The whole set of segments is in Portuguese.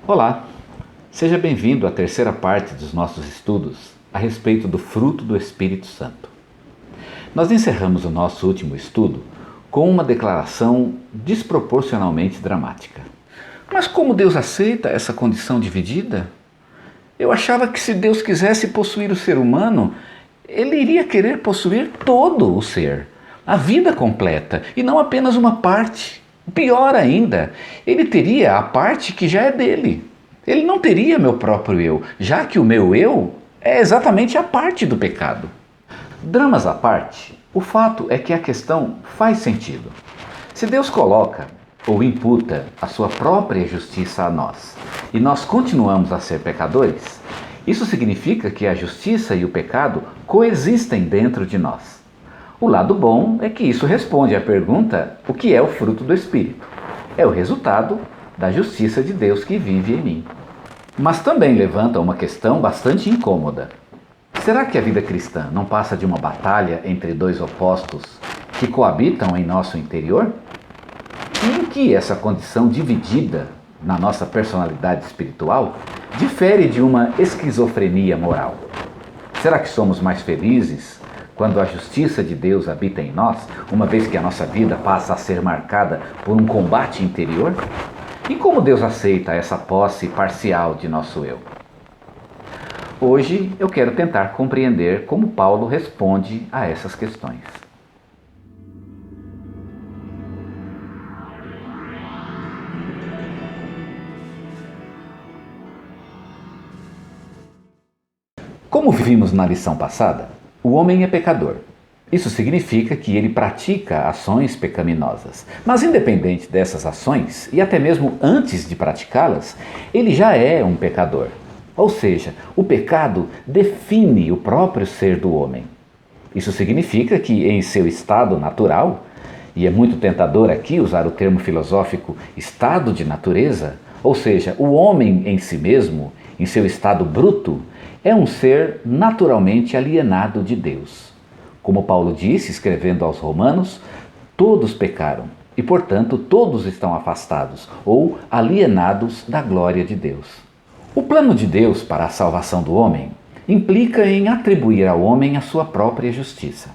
Olá, seja bem-vindo à terceira parte dos nossos estudos a respeito do fruto do Espírito Santo. Nós encerramos o nosso último estudo com uma declaração desproporcionalmente dramática. Mas como Deus aceita essa condição dividida? Eu achava que se Deus quisesse possuir o ser humano, Ele iria querer possuir todo o ser, a vida completa, e não apenas uma parte. Pior ainda, Ele teria a parte que já é dele. Ele não teria meu próprio eu, já que o meu eu é exatamente a parte do pecado. Dramas à parte, o fato é que a questão faz sentido. Se Deus coloca ou imputa a sua própria justiça a nós, e nós continuamos a ser pecadores, isso significa que a justiça e o pecado coexistem dentro de nós. O lado bom é que isso responde à pergunta: o que é o fruto do Espírito? É o resultado da justiça de Deus que vive em mim. Mas também levanta uma questão bastante incômoda. Será que a vida cristã não passa de uma batalha entre dois opostos que coabitam em nosso interior? E em que essa condição dividida na nossa personalidade espiritual difere de uma esquizofrenia moral? Será que somos mais felizes quando a justiça de Deus habita em nós, uma vez que a nossa vida passa a ser marcada por um combate interior? E como Deus aceita essa posse parcial de nosso eu? Hoje eu quero tentar compreender como Paulo responde a essas questões. Como vimos na lição passada, o homem é pecador. Isso significa que ele pratica ações pecaminosas. Mas independente dessas ações, e até mesmo antes de praticá-las, ele já é um pecador. Ou seja, o pecado define o próprio ser do homem. Isso significa que em seu estado natural, e é muito tentador aqui usar o termo filosófico estado de natureza, ou seja, o homem em si mesmo, em seu estado bruto, é um ser naturalmente alienado de Deus. Como Paulo disse, escrevendo aos Romanos, todos pecaram e, portanto, todos estão afastados ou alienados da glória de Deus. O plano de Deus para a salvação do homem implica em atribuir ao homem a sua própria justiça.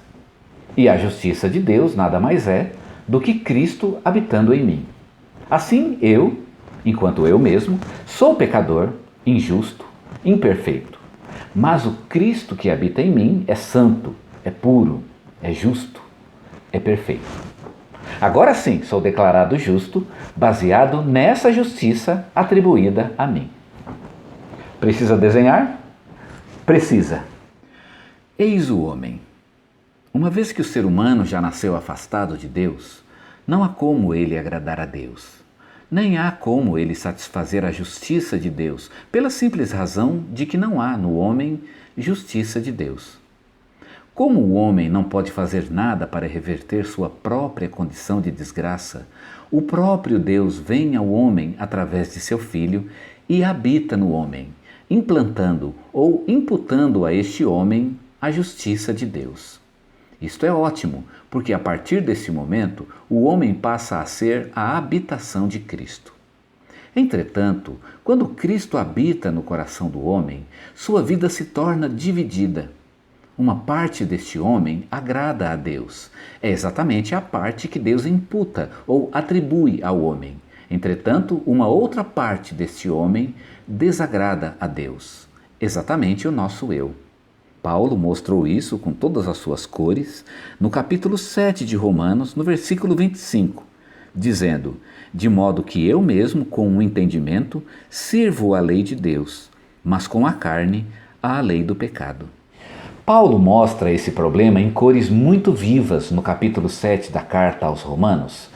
E a justiça de Deus nada mais é do que Cristo habitando em mim. Assim, eu, enquanto eu mesmo, sou pecador, injusto, imperfeito. Mas o Cristo que habita em mim é santo, é puro, é justo, é perfeito. Agora sim, sou declarado justo, baseado nessa justiça atribuída a mim. Precisa desenhar? Precisa. Eis o homem. Uma vez que o ser humano já nasceu afastado de Deus, não há como ele agradar a Deus. Nem há como ele satisfazer a justiça de Deus, pela simples razão de que não há no homem justiça de Deus. Como o homem não pode fazer nada para reverter sua própria condição de desgraça, o próprio Deus vem ao homem através de seu Filho e habita no homem, implantando ou imputando a este homem a justiça de Deus. Isto é ótimo, porque a partir desse momento o homem passa a ser a habitação de Cristo. Entretanto, quando Cristo habita no coração do homem, sua vida se torna dividida. Uma parte deste homem agrada a Deus. É exatamente a parte que Deus imputa ou atribui ao homem. Entretanto, uma outra parte deste homem desagrada a Deus. Exatamente o nosso eu. Paulo mostrou isso com todas as suas cores no capítulo 7 de Romanos, no versículo 25, dizendo: de modo que eu mesmo, com o entendimento, sirvo a lei de Deus, mas com a carne, a lei do pecado. Paulo mostra esse problema em cores muito vivas no capítulo 7 da carta aos Romanos,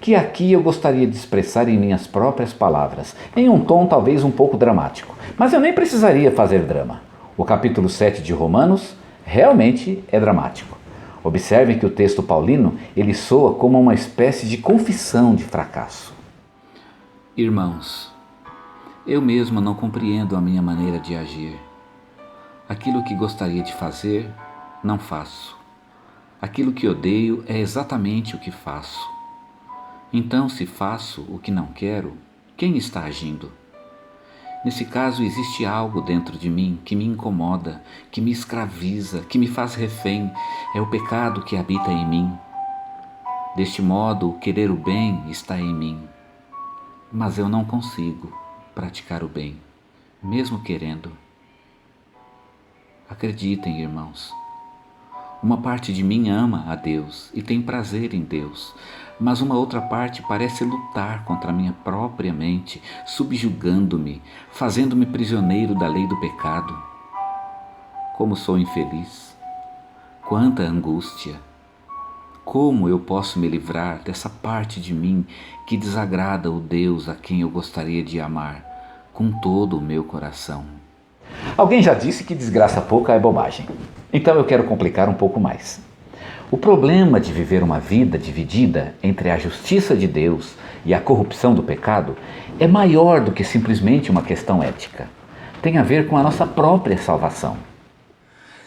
que aqui eu gostaria de expressar em minhas próprias palavras, em um tom talvez um pouco dramático, mas eu nem precisaria fazer drama. O capítulo 7 de Romanos realmente é dramático. Observem que o texto paulino, ele soa como uma espécie de confissão de fracasso. Irmãos, eu mesmo não compreendo a minha maneira de agir. Aquilo que gostaria de fazer, não faço. Aquilo que odeio é exatamente o que faço. Então, se faço o que não quero, quem está agindo? Nesse caso, existe algo dentro de mim que me incomoda, que me escraviza, que me faz refém. É o pecado que habita em mim. Deste modo, o querer o bem está em mim. Mas eu não consigo praticar o bem, mesmo querendo. Acreditem, irmãos. Uma parte de mim ama a Deus e tem prazer em Deus, mas uma outra parte parece lutar contra a minha própria mente, subjugando-me, fazendo-me prisioneiro da lei do pecado. Como sou infeliz! Quanta angústia! Como eu posso me livrar dessa parte de mim que desagrada o Deus a quem eu gostaria de amar com todo o meu coração? Alguém já disse que desgraça pouca é bobagem. Então eu quero complicar um pouco mais. O problema de viver uma vida dividida entre a justiça de Deus e a corrupção do pecado é maior do que simplesmente uma questão ética. Tem a ver com a nossa própria salvação.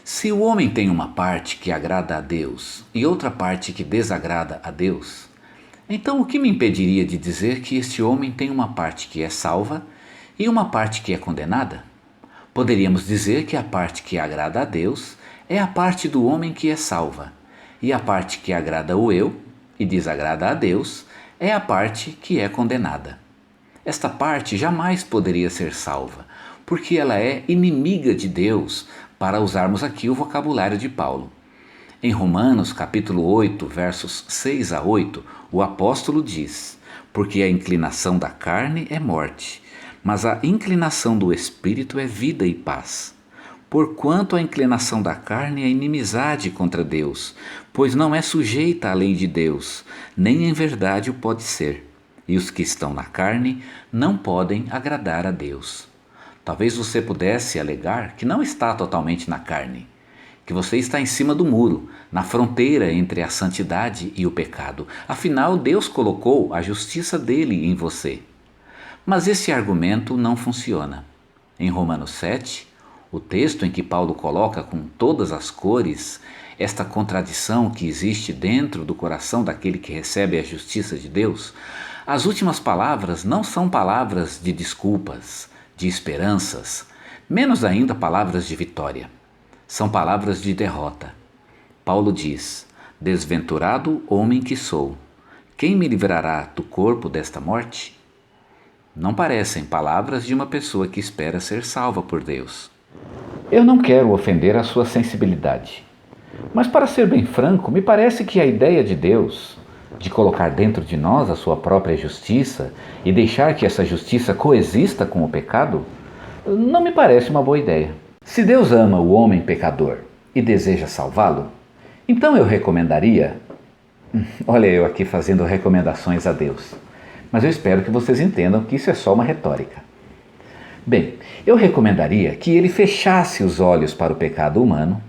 Se o homem tem uma parte que agrada a Deus e outra parte que desagrada a Deus, então o que me impediria de dizer que este homem tem uma parte que é salva e uma parte que é condenada? Poderíamos dizer que a parte que agrada a Deus é a parte do homem que é salva, e a parte que agrada o eu e desagrada a Deus é a parte que é condenada. Esta parte jamais poderia ser salva, porque ela é inimiga de Deus, para usarmos aqui o vocabulário de Paulo. Em Romanos capítulo 8, versos 6 a 8, o apóstolo diz: porque a inclinação da carne é morte, mas a inclinação do Espírito é vida e paz. Porquanto a inclinação da carne é inimizade contra Deus, pois não é sujeita à lei de Deus, nem em verdade o pode ser. E os que estão na carne não podem agradar a Deus. Talvez você pudesse alegar que não está totalmente na carne, que você está em cima do muro, na fronteira entre a santidade e o pecado. Afinal, Deus colocou a justiça dele em você. Mas esse argumento não funciona. Em Romanos 7, o texto em que Paulo coloca com todas as cores esta contradição que existe dentro do coração daquele que recebe a justiça de Deus, as últimas palavras não são palavras de desculpas, de esperanças, menos ainda palavras de vitória. São palavras de derrota. Paulo diz: desventurado homem que sou, quem me livrará do corpo desta morte? Não parecem palavras de uma pessoa que espera ser salva por Deus. Eu não quero ofender a sua sensibilidade, mas para ser bem franco, me parece que a ideia de Deus, de colocar dentro de nós a sua própria justiça e deixar que essa justiça coexista com o pecado, não me parece uma boa ideia. Se Deus ama o homem pecador e deseja salvá-lo, então eu recomendaria... Olha eu aqui fazendo recomendações a Deus, mas eu espero que vocês entendam que isso é só uma retórica. Bem, eu recomendaria que ele fechasse os olhos para o pecado humano,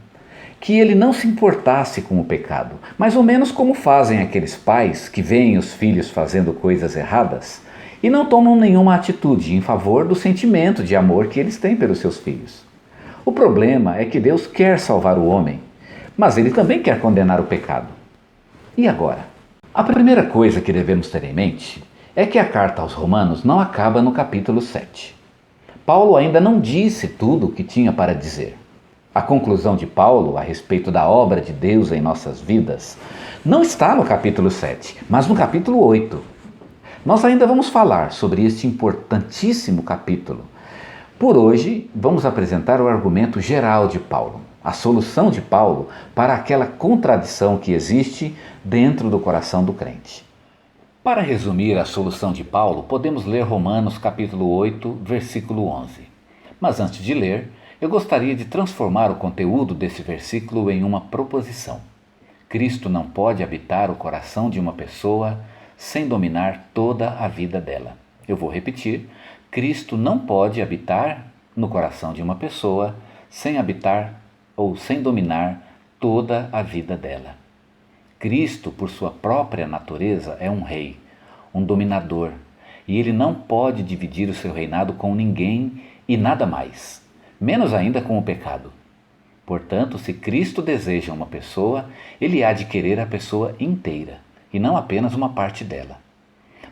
que ele não se importasse com o pecado, mais ou menos como fazem aqueles pais que veem os filhos fazendo coisas erradas e não tomam nenhuma atitude em favor do sentimento de amor que eles têm pelos seus filhos. O problema é que Deus quer salvar o homem, mas ele também quer condenar o pecado. E agora? A primeira coisa que devemos ter em mente é que a carta aos Romanos não acaba no capítulo 7. Paulo ainda não disse tudo o que tinha para dizer. A conclusão de Paulo a respeito da obra de Deus em nossas vidas não está no capítulo 7, mas no capítulo 8. Nós ainda vamos falar sobre este importantíssimo capítulo. Por hoje, vamos apresentar o argumento geral de Paulo, a solução de Paulo para aquela contradição que existe dentro do coração do crente. Para resumir a solução de Paulo, podemos ler Romanos capítulo 8, versículo 11. Mas antes de ler, eu gostaria de transformar o conteúdo desse versículo em uma proposição. Cristo não pode habitar o coração de uma pessoa sem dominar toda a vida dela. Eu vou repetir: Cristo não pode habitar no coração de uma pessoa sem habitar ou sem dominar toda a vida dela. Cristo, por sua própria natureza, é um rei, um dominador, e ele não pode dividir o seu reinado com ninguém e nada mais, menos ainda com o pecado. Portanto, se Cristo deseja uma pessoa, ele há de querer a pessoa inteira, e não apenas uma parte dela.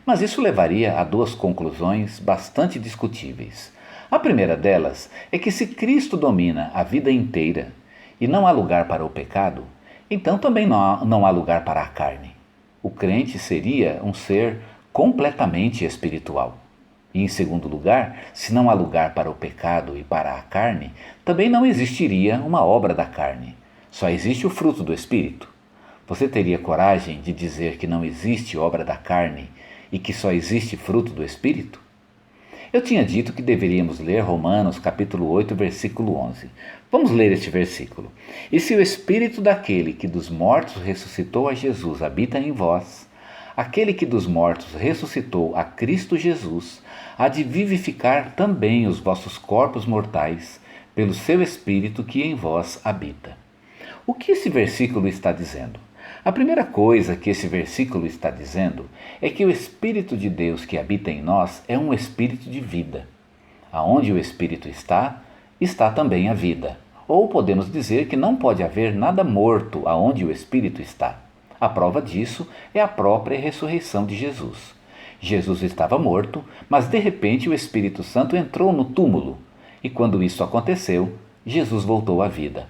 Mas isso levaria a duas conclusões bastante discutíveis. A primeira delas é que se Cristo domina a vida inteira e não há lugar para o pecado, então também não há lugar para a carne. O crente seria um ser completamente espiritual. E em segundo lugar, se não há lugar para o pecado e para a carne, também não existiria uma obra da carne. Só existe o fruto do Espírito. Você teria coragem de dizer que não existe obra da carne e que só existe fruto do Espírito? Eu tinha dito que deveríamos ler Romanos capítulo 8, versículo 11. Vamos ler este versículo. E se o Espírito daquele que dos mortos ressuscitou a Jesus habita em vós, aquele que dos mortos ressuscitou a Cristo Jesus, há de vivificar também os vossos corpos mortais, pelo seu Espírito que em vós habita. O que esse versículo está dizendo? A primeira coisa que esse versículo está dizendo é que o Espírito de Deus que habita em nós é um espírito de vida. Aonde o Espírito está, está também a vida. Ou podemos dizer que não pode haver nada morto aonde o Espírito está. A prova disso é a própria ressurreição de Jesus. Jesus estava morto, mas de repente o Espírito Santo entrou no túmulo. E quando isso aconteceu, Jesus voltou à vida.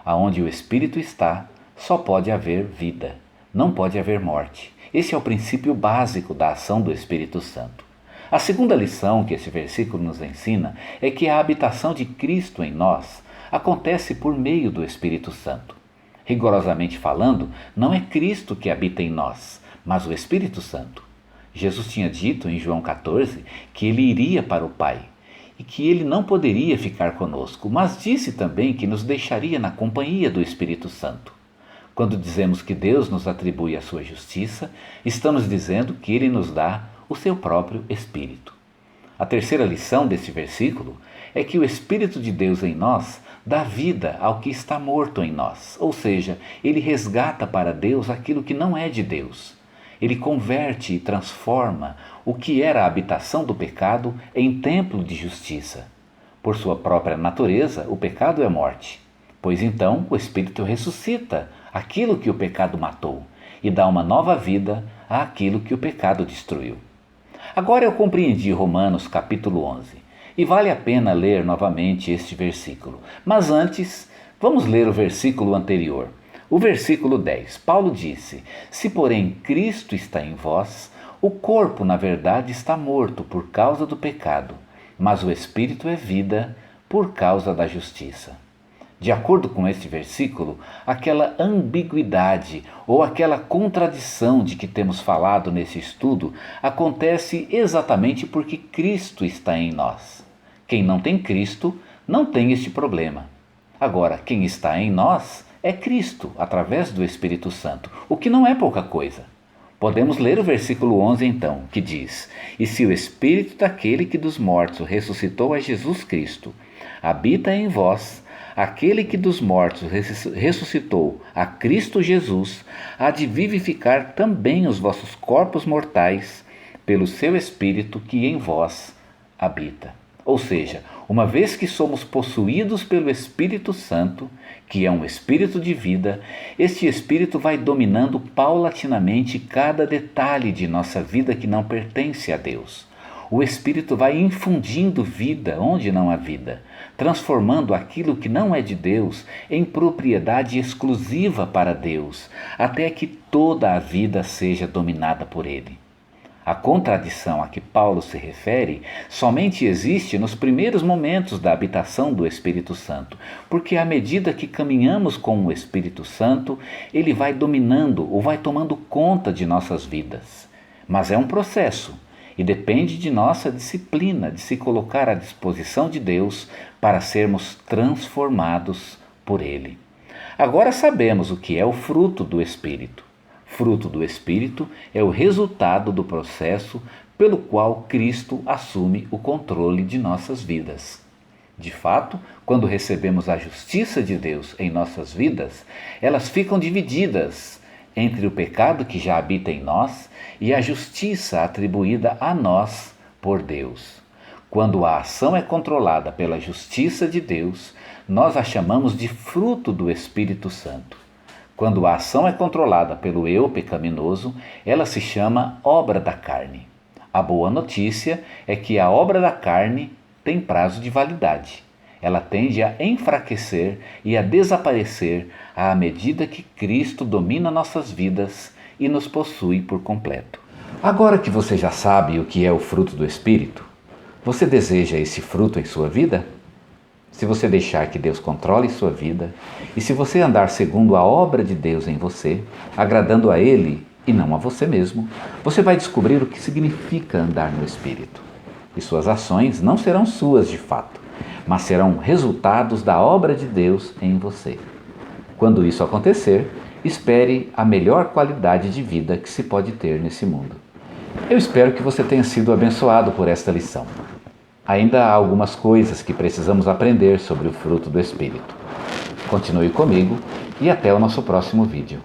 Aonde o Espírito está, só pode haver vida, não pode haver morte. Esse é o princípio básico da ação do Espírito Santo. A segunda lição que esse versículo nos ensina é que a habitação de Cristo em nós acontece por meio do Espírito Santo. Rigorosamente falando, não é Cristo que habita em nós, mas o Espírito Santo. Jesus tinha dito em João 14 que ele iria para o Pai e que ele não poderia ficar conosco, mas disse também que nos deixaria na companhia do Espírito Santo. Quando dizemos que Deus nos atribui a sua justiça, estamos dizendo que ele nos dá o seu próprio Espírito. A terceira lição desse versículo é que o Espírito de Deus em nós dá vida ao que está morto em nós, ou seja, ele resgata para Deus aquilo que não é de Deus. Ele converte e transforma o que era a habitação do pecado em templo de justiça. Por sua própria natureza, o pecado é morte, pois então o Espírito ressuscita aquilo que o pecado matou e dá uma nova vida àquilo que o pecado destruiu. Agora eu compreendi Romanos capítulo 11 e vale a pena ler novamente este versículo. Mas antes, vamos ler o versículo anterior. O versículo 10. Paulo disse: Se porém Cristo está em vós, o corpo na verdade está morto por causa do pecado, mas o Espírito é vida por causa da justiça. De acordo com este versículo, aquela ambiguidade ou aquela contradição de que temos falado nesse estudo acontece exatamente porque Cristo está em nós. Quem não tem Cristo não tem este problema. Agora, quem está em nós é Cristo, através do Espírito Santo, o que não é pouca coisa. Podemos ler o versículo 11 então, que diz: E se o Espírito daquele que dos mortos ressuscitou a Jesus Cristo habita em vós, aquele que dos mortos ressuscitou a Cristo Jesus, há de vivificar também os vossos corpos mortais, pelo seu Espírito que em vós habita. Ou seja, uma vez que somos possuídos pelo Espírito Santo, que é um espírito de vida, este Espírito vai dominando paulatinamente cada detalhe de nossa vida que não pertence a Deus. O Espírito vai infundindo vida onde não há vida, transformando aquilo que não é de Deus em propriedade exclusiva para Deus, até que toda a vida seja dominada por Ele. A contradição a que Paulo se refere somente existe nos primeiros momentos da habitação do Espírito Santo, porque à medida que caminhamos com o Espírito Santo, ele vai dominando ou vai tomando conta de nossas vidas. Mas é um processo e depende de nossa disciplina de se colocar à disposição de Deus para sermos transformados por Ele. Agora sabemos o que é o fruto do Espírito. Fruto do Espírito é o resultado do processo pelo qual Cristo assume o controle de nossas vidas. De fato, quando recebemos a justiça de Deus em nossas vidas, elas ficam divididas entre o pecado que já habita em nós e a justiça atribuída a nós por Deus. Quando a ação é controlada pela justiça de Deus, nós a chamamos de fruto do Espírito Santo. Quando a ação é controlada pelo eu pecaminoso, ela se chama obra da carne. A boa notícia é que a obra da carne tem prazo de validade. Ela tende a enfraquecer e a desaparecer à medida que Cristo domina nossas vidas e nos possui por completo. Agora que você já sabe o que é o fruto do Espírito, você deseja esse fruto em sua vida? Se você deixar que Deus controle sua vida e se você andar segundo a obra de Deus em você, agradando a Ele e não a você mesmo, você vai descobrir o que significa andar no Espírito. E suas ações não serão suas de fato, mas serão resultados da obra de Deus em você. Quando isso acontecer, espere a melhor qualidade de vida que se pode ter nesse mundo. Eu espero que você tenha sido abençoado por esta lição. Ainda há algumas coisas que precisamos aprender sobre o fruto do Espírito. Continue comigo e até o nosso próximo vídeo.